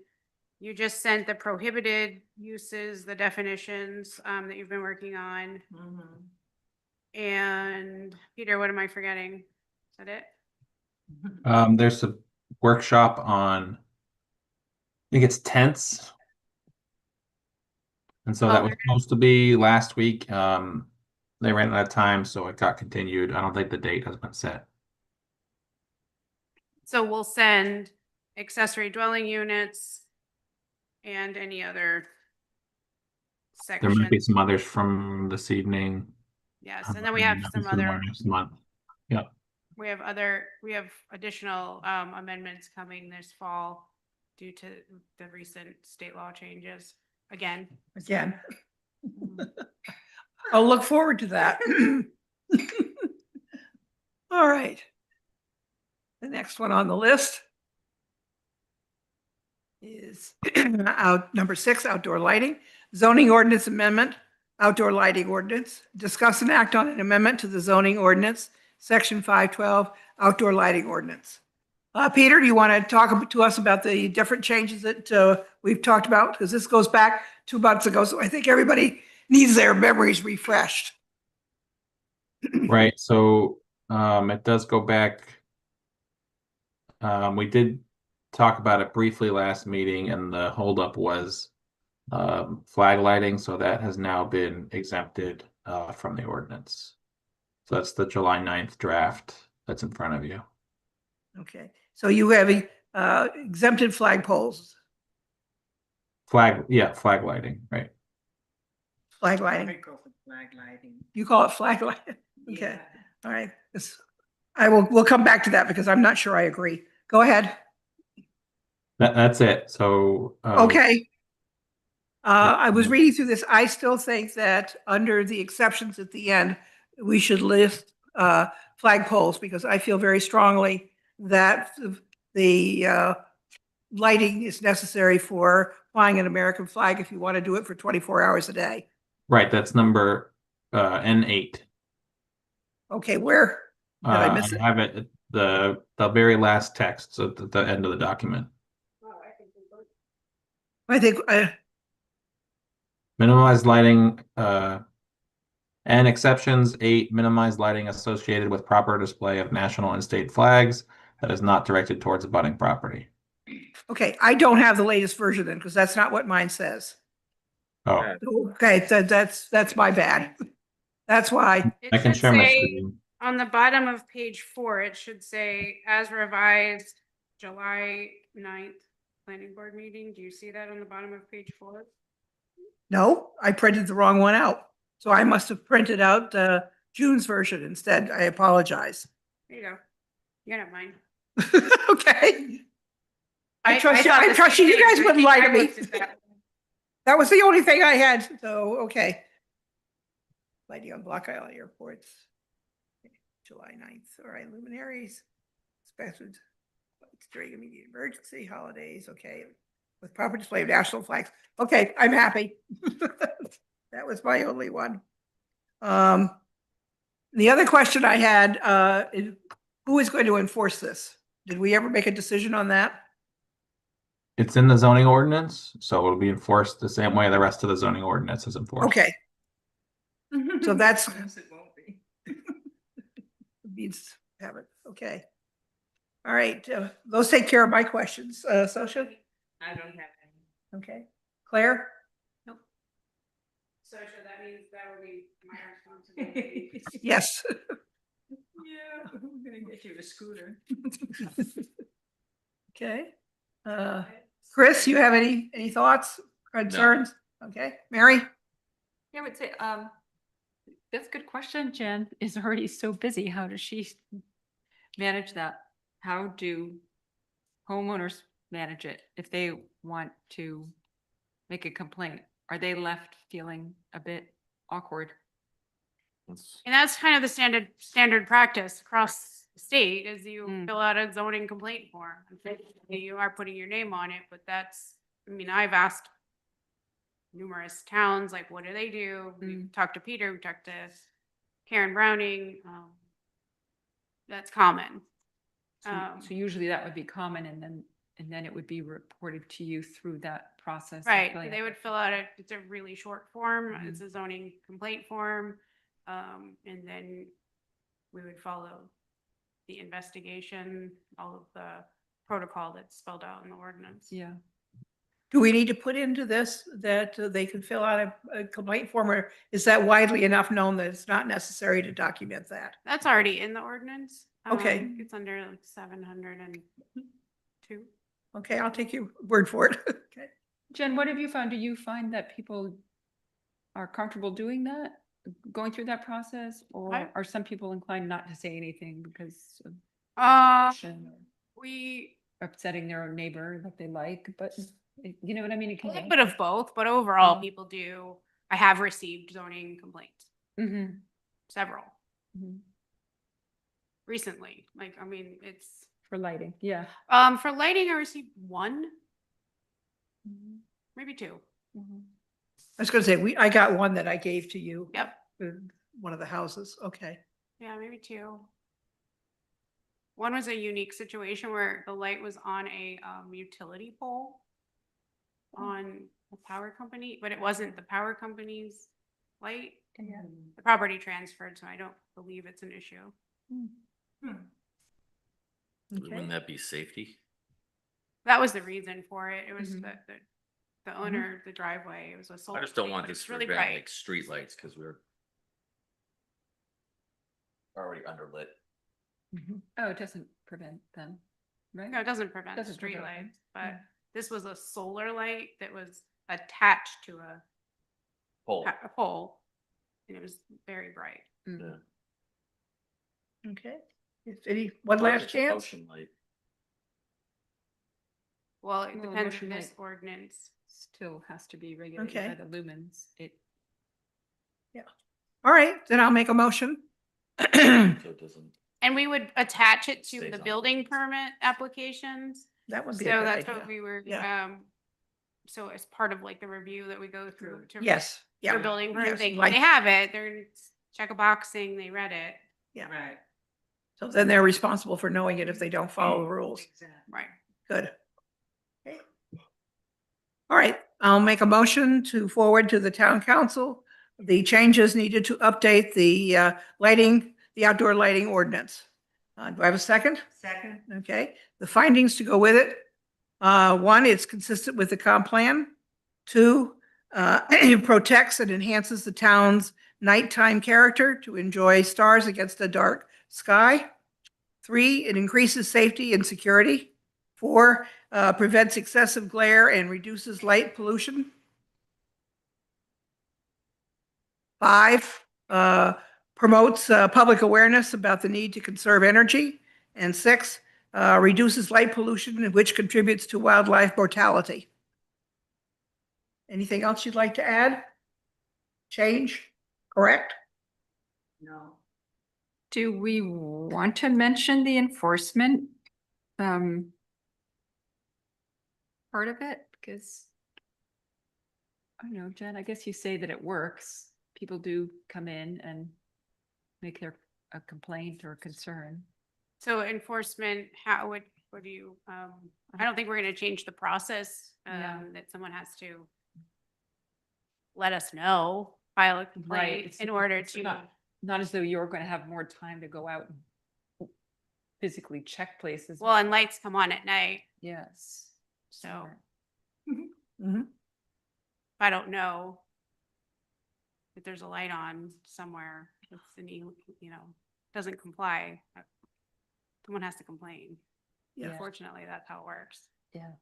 you just sent the prohibited uses, the definitions, that you've been working on. And Peter, what am I forgetting? Is that it? There's a workshop on, I think it's tents. And so that was supposed to be last week. They ran out of time, so it got continued. I don't think the date has been set. So we'll send accessory dwelling units and any other There section. might be some others from this evening. Yes, and then we have some somewhere other, next month. Yep. we have additional amendments coming this fall due to the recent state law changes again. Again. I'll look forward to that. All right. The next one on the list is number 6, outdoor lighting, zoning ordinance amendment, outdoor lighting ordinance. Discuss and act on an amendment to the zoning ordinance, section 512, outdoor lighting ordinance. Peter, do you want to talk to us about the different changes that we've talked about? Because this goes back 2 months ago, so I think everybody needs their memories refreshed. Right, so it does go back. We did talk about it briefly last meeting, and the holdup was flag lighting, so that has now been exempted from the ordinance. So that's the July 9th draft that's in front of you. Okay, so you have exempted flag poles, Flag lighting, right? flag lighting. Flag lighting. You call it flag lighting? Okay, all right. We'll come back to that because I'm not sure I agree. Go ahead. That's it. So Okay. I was reading through this. I still think that under the exceptions at the end, we should list flag poles because I feel very strongly that the lighting is necessary for flying an American flag if you want to do it for 24 hours a day. right, that's number N8. Okay, where? Did I miss it? have it at the very last text, so at the end of the document. I think Minimized lighting and exceptions. 8, minimized lighting associated with proper display of national and state flags that is not directed towards abutting property. okay, I don't have the latest version then because that's not what mine says. Oh, Okay, that's my bad. That's why. It I can should share my say screen. on the bottom of page 4, it should say as revised July 9th planning board meeting. Do you see that on the bottom of page 4? No, I printed the wrong one out. So I must have printed out June's version instead. I apologize. There you go. You got mine. Okay. I trust you. thought I the trust you. same You guys thing. I wouldn't think lie to I me. looked at that. That was the only thing I had. So, okay. Lighting on Block Island airports. July 9th. All right, luminaries. Expected during immediate emergency holidays. Okay. With proper display of national flags. Okay, I'm happy. That was my only one. The other question I had is who is going to enforce this? Did we ever make a decision on that? It's in the zoning ordinance, so it'll be enforced the same way the rest of the zoning ordinance is enforced. Okay, so that's. It won't be. Needs to have it, okay. All right, those take care of my questions. Sasha? I don't have any. Okay. Claire? So that means that would be my responsibility. Yes. Yeah, I'm gonna get you a scooter. Okay. Chris, you have any thoughts, concerns? Okay, Mary? Yeah, I would say, that's a good question. Jen is already so busy. How does she manage that? How do homeowners manage it if they want to make a complaint? Are they left feeling a bit awkward? And that's kind of the standard practice across the state is you Mm. fill out a zoning complaint form. Unfortunately, you are putting your name on it, but I've asked numerous towns, like, what do they do? We've talked to Peter, we talked to Karen Browning. That's common. So usually that would be common and then it would be reported to you through that process. of Right, filling they out would the- fill out it's a really short form, Mhm. it's a zoning complaint form. And then we would follow the investigation, all of the protocol that's spelled out in the ordinance. Yeah. Do we need to put into this that they can fill out a complaint form, or is that widely enough known that it's not necessary to document that? That's already in the ordinance. Okay. It's under like 702. Okay, I'll take your word for it. Okay. Jen, what have you found? Do you find that people are comfortable doing that? going through that process, or I- are some people inclined not to say anything because of Uh, action we, or upsetting their own neighbor that they like, but you know what I mean? It a can little be. bit of both, but overall, Mhm. people do. I have received zoning complaints, Mhm, several mhm. recently. Like, I mean, it's, For lighting, yeah. for lighting, I received one, Mhm, maybe two. mhm. I was gonna say, I got one that I gave to you. Yep. in one of the houses. Okay. Yeah, maybe two. One was a unique situation where the light was on a utility pole on a power company, but it wasn't the power company's light. Yeah. The property transferred, so I don't believe it's an issue. Okay. Wouldn't that be safety? That was the reason for it. It was Mhm. the owner, the driveway, it was a solar. I just don't light, want but this it's to really prevent bright. like street lights, cause we're already underlit. Oh, it doesn't prevent them, right? No, it doesn't prevent Doesn't street prevent them, lights, but yeah. this was a solar light that was attached to Pole. a pole. And it was very bright. Mhm. Yeah. Okay. If any, one Like last it's a chance? motion light. Well, it Well, depends motion on this light. ordinance. Still has to be regulated Okay. by the lumens. It, All right, then I'll make a motion. So it doesn't, And we would attach it to Stays the on. building permit applications. That would So be a good that's idea. what we were, Yeah. so as part of like the review that we go through to. Yes, Their yeah. building permit, Yes, they like- have it, they're check a box saying they read it. Yeah. Right. So then they're responsible for knowing it if they don't follow the rules. Right. Good. Okay. All right, I'll make a motion to forward to the town council the changes needed to update the lighting, the outdoor lighting ordinance. Do I have a second? Second. Okay, the findings to go with it. One, it's consistent with the comp plan. Two, it protects and enhances the town's nighttime character to enjoy stars against a dark sky. Three, it increases safety and security. Four, prevents excessive glare and reduces light pollution. Five, promotes public awareness about the need to conserve energy. And six, reduces light pollution, which contributes to wildlife mortality. Anything else you'd like to add? Change? Correct? No. do we want to mention the enforcement? Part of it, because I don't know, Jen, I guess you say that it works. People do come in and make a complaint or concern. So enforcement, what do you, I don't think we're gonna change the process, Yeah. that someone has to let us know, file a Right. complaint in order to. Not as though you're going to have more time to go out and physically check places. Well, and lights come on at night, Yes. so Mhm. I don't know if there's a light on somewhere, it's doesn't comply. Someone has to complain. Yeah. Unfortunately, that's how it works. Yeah.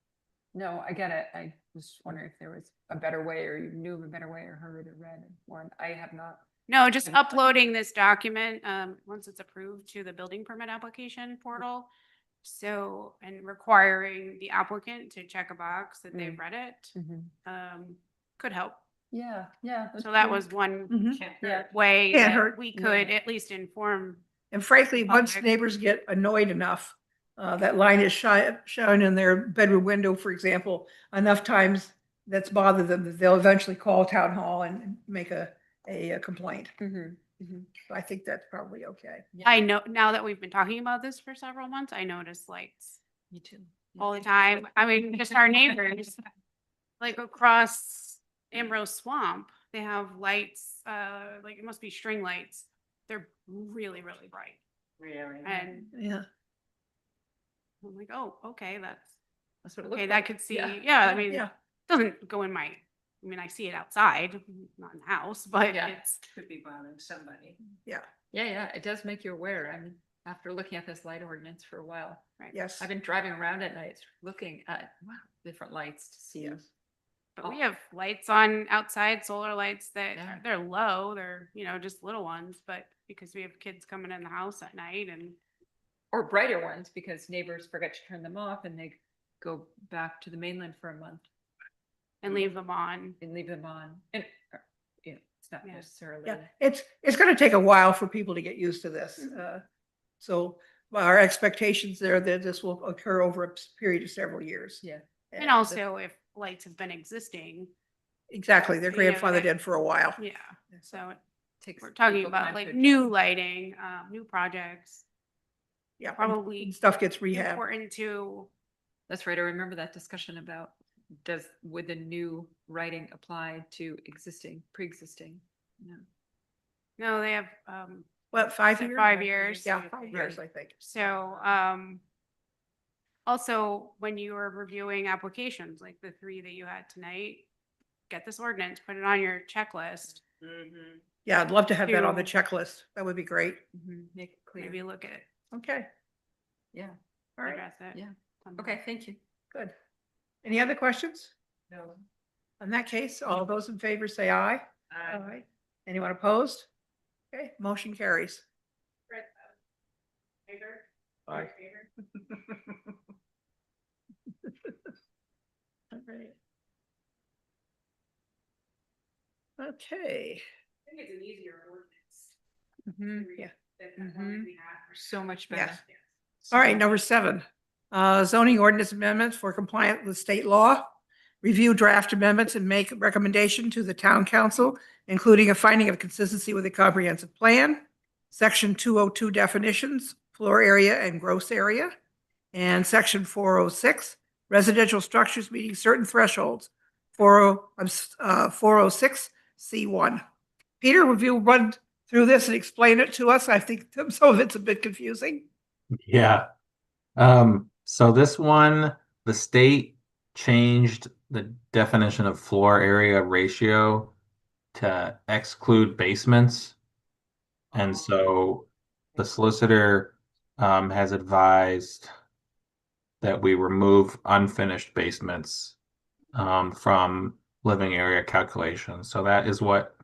No, I get it. I was wondering if there was a better way, or you knew of a better way, or heard or read one. I have not. No, just Okay. uploading this document, once it's approved to the building permit application portal. So, and requiring the applicant to check a box that they've read it, could help. Yeah, yeah. So that was one Mhm. Yeah. way Can't that hurt. we could at least inform. And frankly, once Public. neighbors get annoyed enough, that line is shown in their bedroom window, for example, enough times that's bothered them that they'll eventually call town hall and make a complaint. So I think that's probably okay. I know, now that we've been talking about this for several months, I notice lights Me too. all the time. I mean, just our neighbors, like across Ambrose Swamp, they have lights, like it must be string lights. They're really, really bright. Really? And Yeah. I'm like, oh, okay, That's what it okay, looks that like. could see, Yeah. yeah, I mean, Yeah. doesn't go in I see it outside, not in the house, but Yeah. it's, Could be bothering somebody. Yeah, yeah, it does make you aware. I mean, after looking at this light ordinance for a while, Yes. I've been driving around at night looking at, wow, different lights to see Yes. But we have lights on outside, solar lights that Yeah. they're low, they're, just little ones, but because we have kids coming in the house at night and Or brighter ones because neighbors forget to turn them off and they go back to the mainland for a month leave them on. and leave them on. And, it's not Yeah. necessarily. Yeah, it's going to take a while for people to get used to this. So our expectations there that this will occur over a period of several years. Yeah. And also if lights have been existing, Exactly, they're you know, grandfathered that- in for a while. yeah. So Takes we're talking people about time like to new adjust. lighting, new projects, Yeah, probably and stuff gets rehabbed. important to, That's right. I remember that discussion about would the new writing apply to pre-existing? No. no, they have, What, 5 So years? 5 years. Yeah, 5 years, I think. so, also when you are reviewing applications, like the 3 that you had tonight, get this ordinance, put it on your checklist, Yeah, I'd love to have that on the To- checklist. That would be great. Make it clear. maybe look at, Okay, Yeah. all right, address it. Yeah. somehow. Okay, thank you. good. Any other questions? No. In that case, all those in favor say aye. Aye. Anyone opposed? Okay, motion carries. Aye. All right. Okay, I think it's an easier ordinance. yeah. Than the one we had. So much Yeah. better. All right, number 7, zoning ordinance amendments for compliant with state law. Review draft amendments and make recommendation to the town council, including a finding of consistency with the comprehensive plan. Section 202 definitions, floor area and gross area. And section 406, residential structures meeting certain thresholds, 406 C1. Peter, would you run through this and explain it to us? I think some of it's a bit confusing. Yeah. So this one, the state changed the definition of floor area ratio to exclude basements. And so the solicitor has advised that we remove unfinished basements from living area calculation. So that is what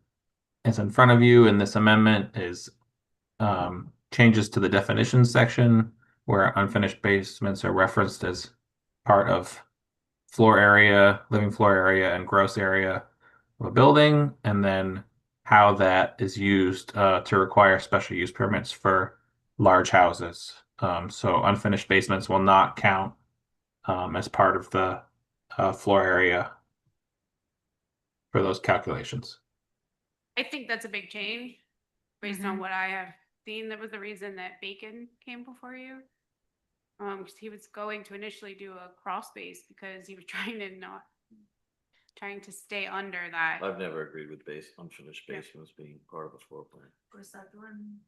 is in front of you in this amendment is changes to the definitions section where unfinished basements are referenced as part of floor area, living floor area, and gross area of a building, and then how that is used to require special use permits for large houses. So unfinished basements will not count as part of the floor area for those calculations. I think that's a big change based on what I have seen. That was the reason that Bacon came before you. 'Cause he was going to initially do a crawl space because he was trying to stay under that. I've never agreed with unfinished Yeah. basements being part of a floor plan. Was that the one?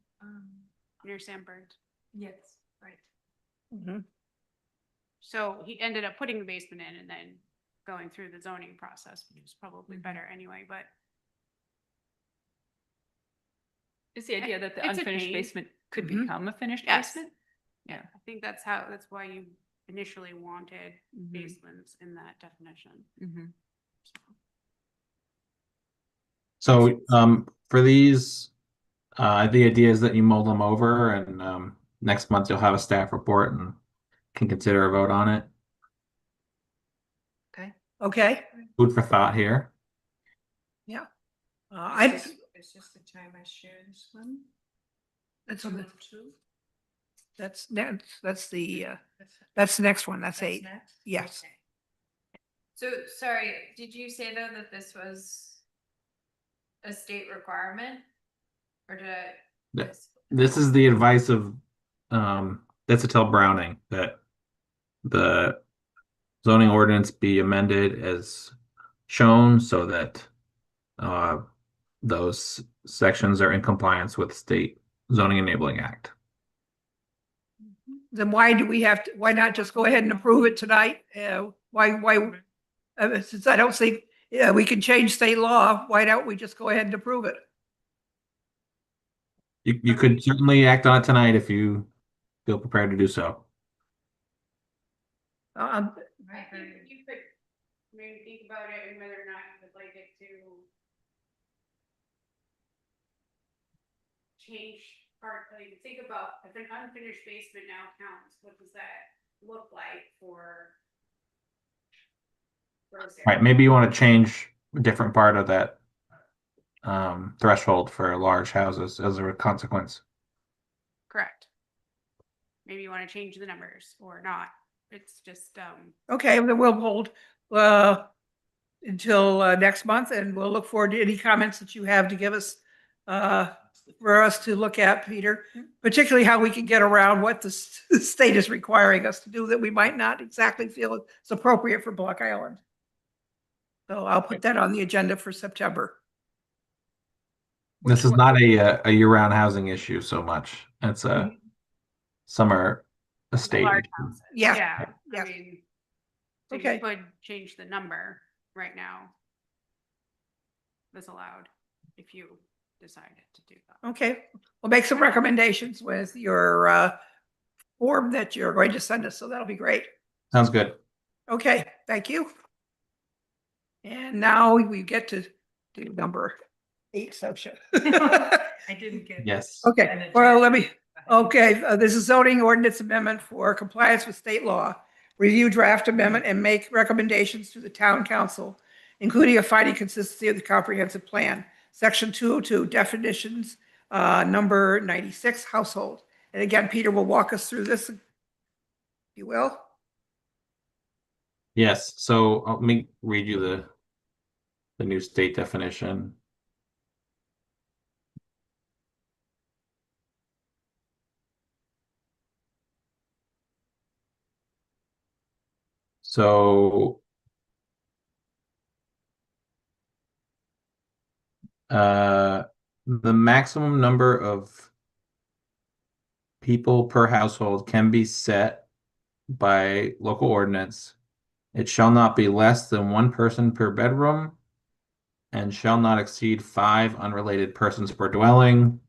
Near Sandburg. Yes, right. Mhm. So he ended up putting the basement in and then going through the zoning process, which was probably Mhm. better anyway, but It's the idea that the It's a unfinished change. basement could Mhm. become a finished Yes. basement? Yeah. I think that's why you initially wanted basements in that definition. Mhm. So for these, the idea is that you mull them over and next month you'll have a staff report and can consider a vote on it. Okay, Food for thought here. It's just the time I share this one. that's on the, that's next, that's the next one, that's 8. Yes. So, sorry, did you say though that this was a state requirement? Or did I? Yeah. This is the advice of Decitel Browning that the zoning ordinance be amended as shown so that those sections are in compliance with state zoning enabling act. Then why do we have to, why not just go ahead and approve it tonight? Since I don't think, we can change state law, why don't we just go ahead and approve it? You could certainly act on it tonight if you feel prepared to do so. Um, I think you could maybe think about it and whether or not you would like it to change part, like, think about if an unfinished basement now counts, what does that look like for? gross Right, area? maybe you want to change a different part of that threshold for large houses as a consequence. Correct. Maybe you want to change the numbers or not. It's just, Okay, then we'll hold until next month, and we'll look forward to any comments that you have to give us for us to look at, Peter, particularly how we can get around what the state is requiring us to do that we might not exactly feel is appropriate for Block Island. So I'll put that on the agenda for September. This is not a year-round housing issue so much. It's a summer estate. large issue. houses. Yeah, Yeah, yeah. I mean, so Okay. you could change the number right now. That's allowed if you decided to do that. Okay, we'll make some recommendations with your form that you're going to send us, so that'll be great. Sounds good. Okay, thank you. And now we get to do number 8, section. I didn't get. Yes. Okay, well, this is zoning ordinance amendment for compliance with state law. Review draft amendment and make recommendations to the town council, including a finding consistency of the comprehensive plan. Section 202, definitions, number 96, household. And again, Peter will walk us through this, if you will. Yes. So let me read you the new state definition. So the maximum number of people per household can be set by local ordinance. It shall not be less than 1 person per bedroom and shall not exceed 5 unrelated persons per dwelling.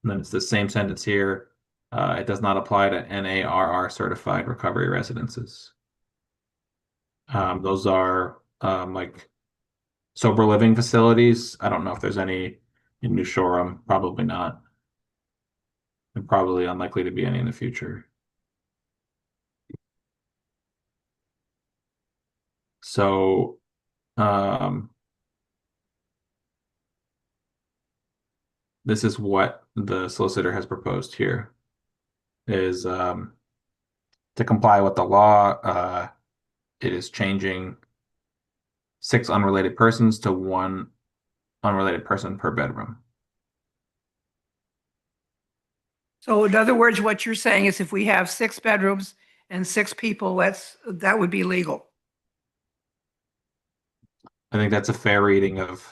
And then it's the same sentence here. It does not apply to NARR certified recovery residences. Those are like sober living facilities. I don't know if there's any in New Shoreham, probably not. And probably unlikely to be any in the future. So, this is what the solicitor has proposed here is to comply with the law. It is changing 6 unrelated persons to 1 unrelated person per bedroom. So in other words, what you're saying is if we have 6 bedrooms and 6 people, that would be legal. I think that's a fair reading of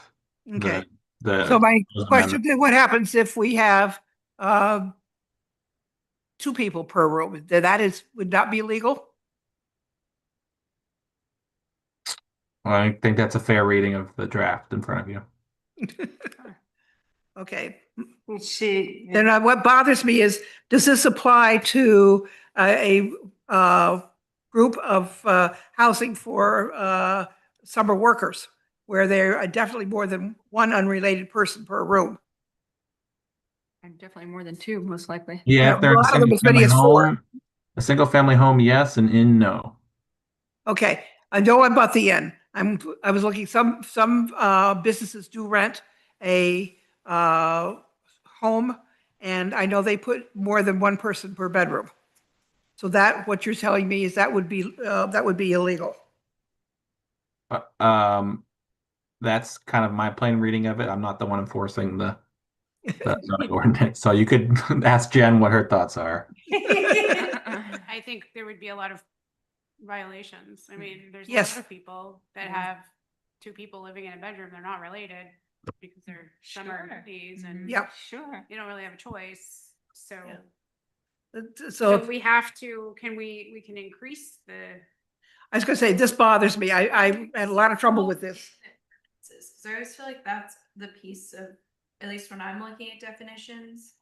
Okay. the So my proposed question amendment. is, what happens if we have 2 people per room? Would that be legal? Well, I think that's a fair reading of the draft in front of you. Okay. Let's see. Then what bothers me is, does this apply to a group of housing for summer workers, where there are definitely more than 1 unrelated person per room? And definitely more than 2, most likely. Yeah, if they're a in a lot of them single as many family as 4. home, a single family home, yes, and in no. Okay, I know about the inn. I was looking, some businesses do rent a home, and I know they put more than 1 person per bedroom. So what you're telling me is that would be illegal. That's kind of my plain reading of it. I'm not the one enforcing the zoning ordinance. So you could ask Jen what her thoughts are. I think there would be a lot of violations. I mean, there's a Yes. lot of people that have 2 people living in a bedroom. They're not related because they're summer Sure. employees and Yep. Sure. you don't really have a choice. So, So so we have to, we can increase the, I was gonna say, this bothers me. I had a lot of trouble with this. Because I always feel like that's the piece of, at least when I'm looking at definitions,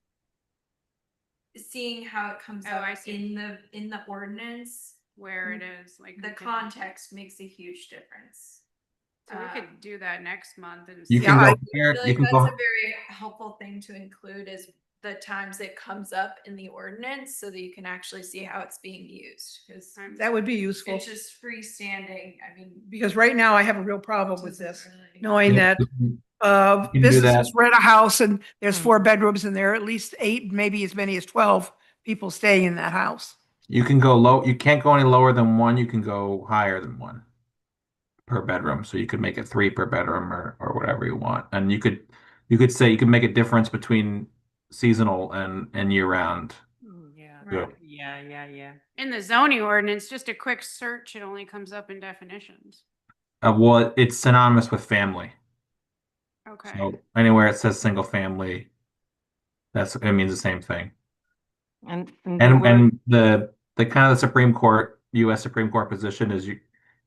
seeing how it comes Oh, up I see. in the ordinance where it is, like. The we could- context makes a huge difference. So we could do that next month and. You see. can Yeah, go I here, feel you like can that's go. a very helpful thing to include is the times it comes up in the ordinance so that you can actually see how it's being used. Because That would be useful, it's just freestanding. I mean. because right now I have a real problem with doesn't this, really- knowing that can do businesses that. rent a house and there's Hmm. 4 bedrooms and there are at least 8, maybe as many as 12 people staying in that house. You can go low, you can't go any lower than 1, you can go higher than 1 per bedroom. So you could make it 3 per bedroom or whatever you want. And you could say you could make a difference between seasonal and year round. Yeah, Right. yeah. In the zoning ordinance, just a quick search, it only comes up in definitions. Well, it's synonymous with family. Okay. So anywhere it says single family, it means the same thing. And And the kind of the Supreme Court, U.S. Supreme Court position is you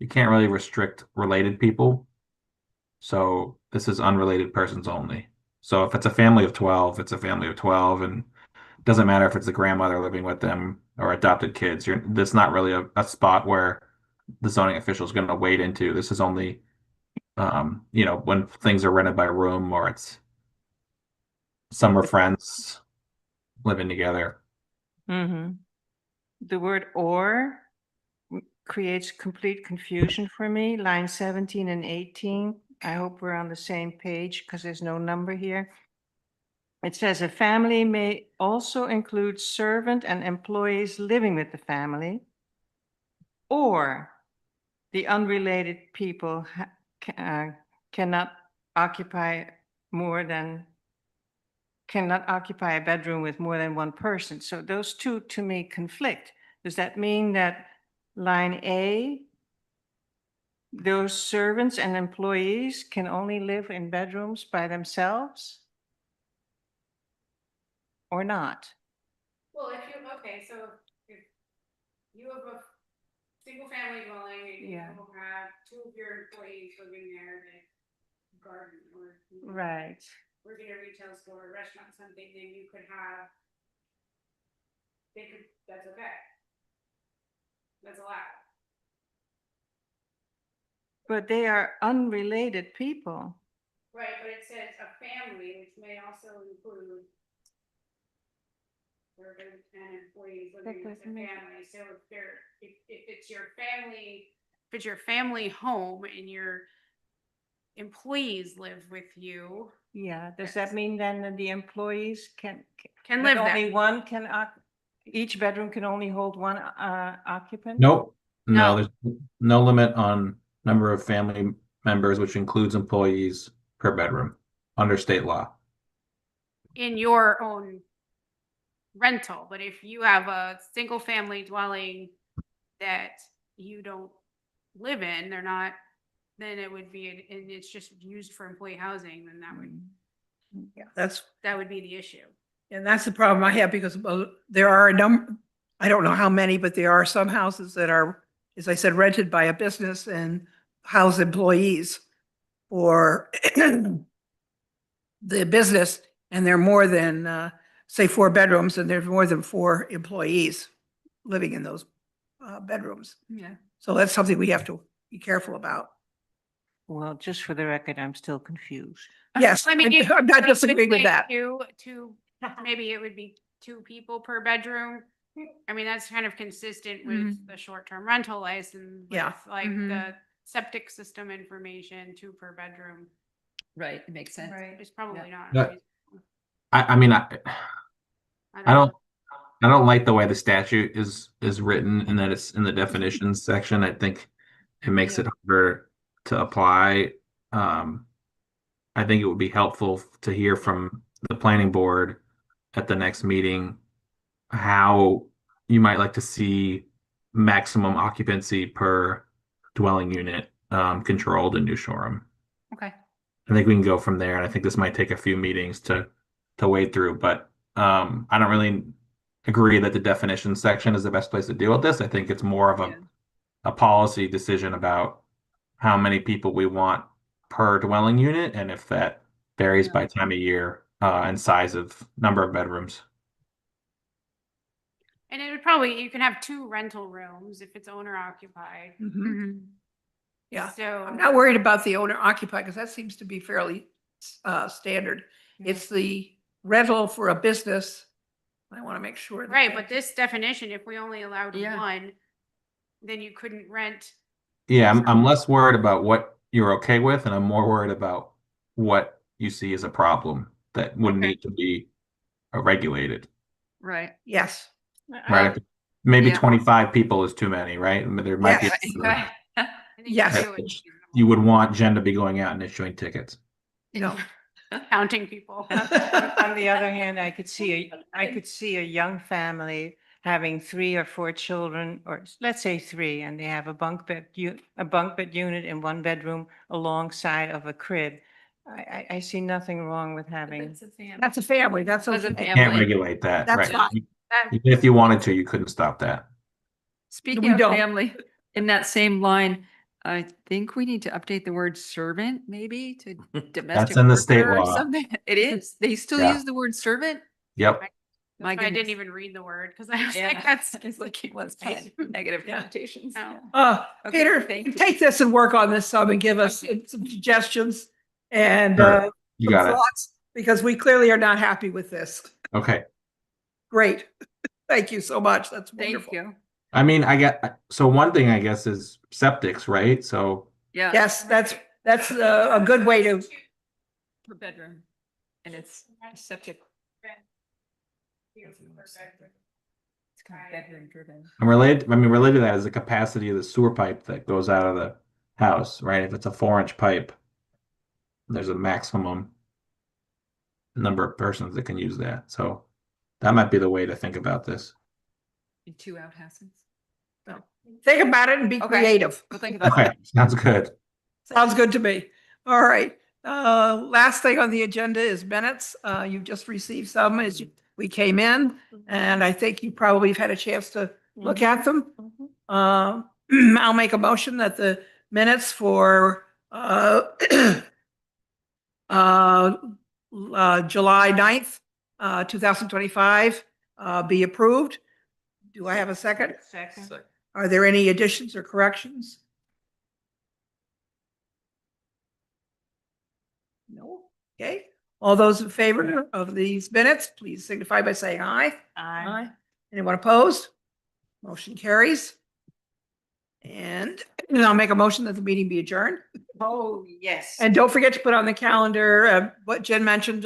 can't really restrict related people. So this is unrelated persons only. So if it's a family of 12, it's a family of 12, and it doesn't matter if it's a grandmother living with them or adopted kids. That's not really a spot where the zoning official is going to wade into. This is only, when things are rented by room or it's summer friends living together. Mm-hmm. The word or creates complete confusion for me. Line 17 and 18. I hope we're on the same page because there's no number here. It says a family may also include servant and employees living with the family, or the unrelated people cannot occupy a bedroom with more than 1 person. So those two to me conflict. Does that mean that line A, those servants and employees can only live in bedrooms by themselves? Or not? Well, so if you have a single family dwelling and you Yeah. have 2 of your employees living there, they garden or. Right. Work at a retail store, restaurant, something, then you could have. That's okay. That's allowed. But they are unrelated people. Right, but it says a family, which may also include. Servants and employees living with the family, so if it's your family. If it's your family home and your employees live with you. Yeah, does that mean then that the employees can Can that live there. only one can, each bedroom can only hold 1 occupant? Nope. No. No, there's no limit on number of family members, which includes employees per bedroom under state law. In your own rental, but if you have a single family dwelling that you don't live in, then it would be, and it's just used for employee housing, then Yeah, that would be the issue. and that's the problem I have, because there are a number, I don't know how many, but there are some houses that are, as I said, rented by a business and house employees for the business, and they're more than, say, 4 bedrooms, and there's more than 4 employees living in those bedrooms. Yeah. So that's something we have to be careful about. Well, just for the record, I'm still confused. Yes, I mean, I'm not you could disagreeing with say that. Two, maybe it would be 2 people per bedroom. I mean, that's kind of consistent with the short-term rental license. Yeah. with, Like Mhm. the septic system information, 2 per bedroom. Right, it makes sense. Right. It's probably not. Yeah. unreasonable. I mean, I know. don't like the way the statute is written and that it's in the definitions section. I think it makes it harder to apply. I think it would be helpful to hear from the planning board at the next meeting how you might like to see maximum occupancy per dwelling unit controlled in New Shoreham. Okay. I think we can go from there, and I think this might take a few meetings to wade through, but I don't really agree that the definition section is the best place to deal with this. I think it's more of a policy decision about how many people we want per dwelling unit, and if that varies by time of year and size of number of bedrooms. And it would probably, you can have 2 rental rooms if it's owner occupied. Mhm. Mhm. Yeah, So. I'm not worried about the owner occupied because that seems to be fairly standard. It's the rental for a business. I want to make sure. that Right, that- but this definition, if we only allowed Yeah. 1, then you couldn't rent. Yeah, I'm less worried about what you're okay with, and I'm more worried about what you see as a problem that would Okay. need to be regulated, Right. Yes, right? Maybe Yeah. 25 people is too many, right? I mean, there might be Yes. Right. I think Yes. you do it you would want Jen to be going out and issuing tickets. no. counting people. On the other hand, I could see a young family having 3 or 4 children, or let's say 3, and they have a bunk bed unit in 1 bedroom alongside of a crib. I see nothing wrong with having. It's a family. That's a family. That's As a okay. Can't family. regulate that, That's right? fine. Even if you wanted to, you couldn't stop that. Speaking We of don't. family, in that same line, I think we need to update the word servant maybe to domestic in the state worker or law. something. It is. They still Yeah. use the word servant? Yep. My That's why I didn't goodness. even read the word because I was Yeah. like, that's. It's like it was had negative Yeah. connotations. No. Yeah. Okay, Peter, thank you. take this and work on this some and give us some suggestions and Sure. You some got it. thoughts, because we clearly are not happy with this. Okay. Great. Thank you so much. That's Thank wonderful. you. I mean, so one thing I guess is septics, right? So Yeah. Yes, that's a good way to, Per bedroom. And it's septic. It's kind of bedroom driven. and related to that is the capacity of the sewer pipe that goes out of the house, right? If it's a 4-inch pipe, there's a maximum number of persons that can use that. So that might be the way to think about this. In 2 outhouses. think about it and be Okay. creative. We'll think about Okay, that. sounds good. Sounds good to me. All right. Last thing on the agenda is minutes. You've just received some as we came in, and I think you probably have had a chance to look at them. I'll make a motion that the minutes for July 9th, 2025 be approved. Do I have a second? Second. Are there any additions or corrections? No. Okay. All those in favor of these minutes, please signify by saying aye. Aye. Anyone opposed? Motion carries. And I'll make a motion that the meeting be adjourned. Oh, yes. And don't forget to put on the calendar, what Jen mentioned,